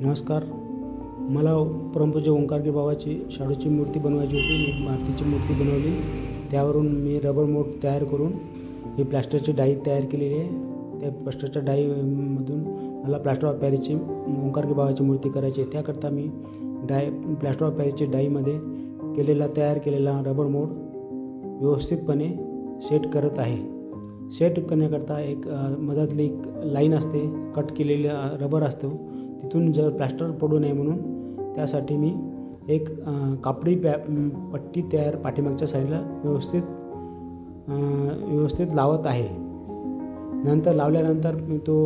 नमस्कार. मला परमपूज्य ओंकारगी बाबाची शाडूची मूर्ती बनवायची होती. मी मातीची मूर्ती बनवली. त्यावरून मी रबर मोड तयार करून ही प्लास्टरची डाई तयार केलेली आहे. त्या प्लास्टरच्या डाईमधून मला प्लास्टर ऑफ पॅरिसची ओंकारगी बाबाची मूर्ती करायची आहे. त्याकरता मी प्लास्टर ऑफ पॅरिसची डाईमध्ये तयार केलेला रबर मोड व्यवस्थितपणे सेट करत आहे. सेट करण्याकरता एक मधातली एक लाईन असते, कट केलेले रबर असतो, तिथून जर प्लास्टर पडू नये म्हणून त्यासाठी मी एक कापडी पट्टी पाठीमागच्या साईडला व्यवस्थित लावत आहे. नंतर लावल्यानंतर मी तो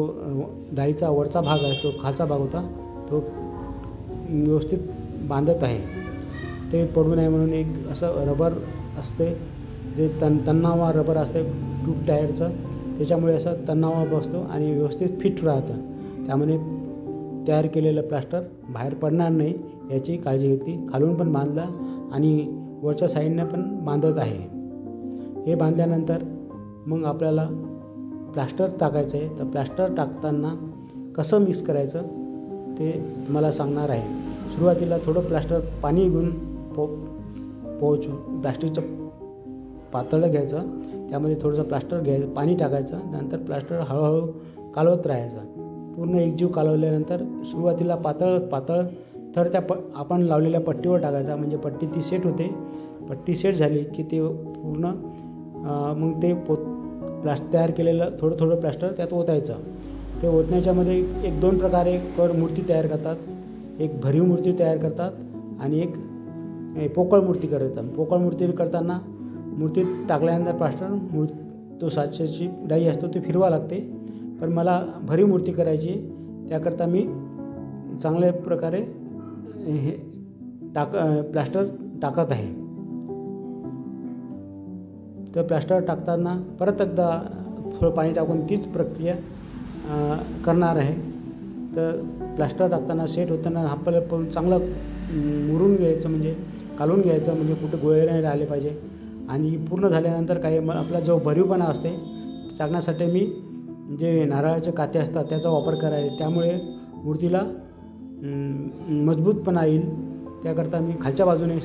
डाईचा वरचा भाग आहे, तो खालचा भाग होता, तो व्यवस्थित बांधत आहे. ते पडू नये म्हणून एक असं रबर असते, जे तणावा रबर असते ट्यूब टायरचं, त्याच्यामुळे असं तणावा बसतो आणि व्यवस्थित फिट राहतं. त्यामुळे तयार केलेलं प्लास्टर बाहेर पडणार नाही याची काळजी घेतली. खालून पण बांधला आणि वरच्या साईडनं पण बांधत आहे. हे बांधल्यानंतर मग आपल्याला प्लास्टर टाकायचं आहे. तर प्लास्टर टाकताना कसं मिक्स करायचं ते तुम्हाला सांगणार आहे. सुरुवातीला थोडं प्लास्टर पाणी घेऊन प्लास्टिकचं पातळ घ्यायचं, त्यामध्ये थोडंसं प्लास्टर पाणी टाकायचं. नंतर प्लास्टर हळूहळू कालवत राहायचं. पूर्ण एकजीव कालवल्यानंतर सुरुवातीला पातळ तर आपण लावलेल्या पट्टीवर टाकायचा, म्हणजे पट्टी ती सेट होते. पट्टी सेट झाली की ते पूर्ण मग ते तयार केलेलं थोडं प्लास्टर त्यात ओतायचं. ते ओतण्याच्यामध्ये एक दोन प्रकारे मूर्ती तयार करतात. एक भरीव मूर्ती तयार करतात आणि एक पोकळ मूर्ती करतात. पोकळ मूर्ती करताना मूर्तीत टाकल्यानंतर प्लास्टर तो 700ची डाई असतो ते फिरवा लागते. पण मला भरीव मूर्ती करायची, त्याकरता मी चांगल्या प्रकारे हे प्लास्टर टाकत आहे. तर प्लास्टर टाकताना परत एकदा थोडं पाणी टाकून तीच प्रक्रिया करणार आहे. तर प्लास्टर टाकताना सेट होताना आपल्याला चांगलं मुरून घ्यायचं, म्हणजे कालवून घ्यायचं, म्हणजे कुठे गोळे नाही राहिले पाहिजे. आणि पूर्ण झाल्यानंतर आपला जो भरीवपणा असते टाकण्यासाठी मी जे नारळाचे काते असतात त्याचा वापर करायचा. त्यामुळे मूर्तीला मजबूतपणा येईल. त्याकरता मी खालच्या बाजूने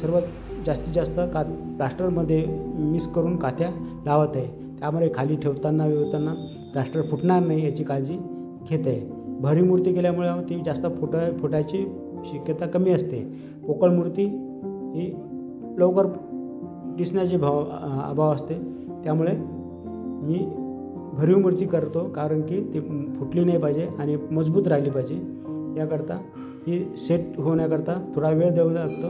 जास्तीत जास्त प्लास्टरमध्ये मिक्स करून कात्या लावत आहे. त्यामुळे खाली ठेवताना प्लास्टर फुटणार नाही याची काळजी घेत आहे. भरीव मूर्ती केल्यामुळे ती जास्त फुटायची शक्यता कमी असते. पोकळ मूर्ती ही लवकर दिसण्याची अभाव असते. त्यामुळे मी भरीव मूर्ती करतो, कारण की ती फुटली नाही पाहिजे आणि मजबूत राहिली पाहिजे. याकरता ही सेट होण्याकरता थोडा वेळ द्यावा लागतो.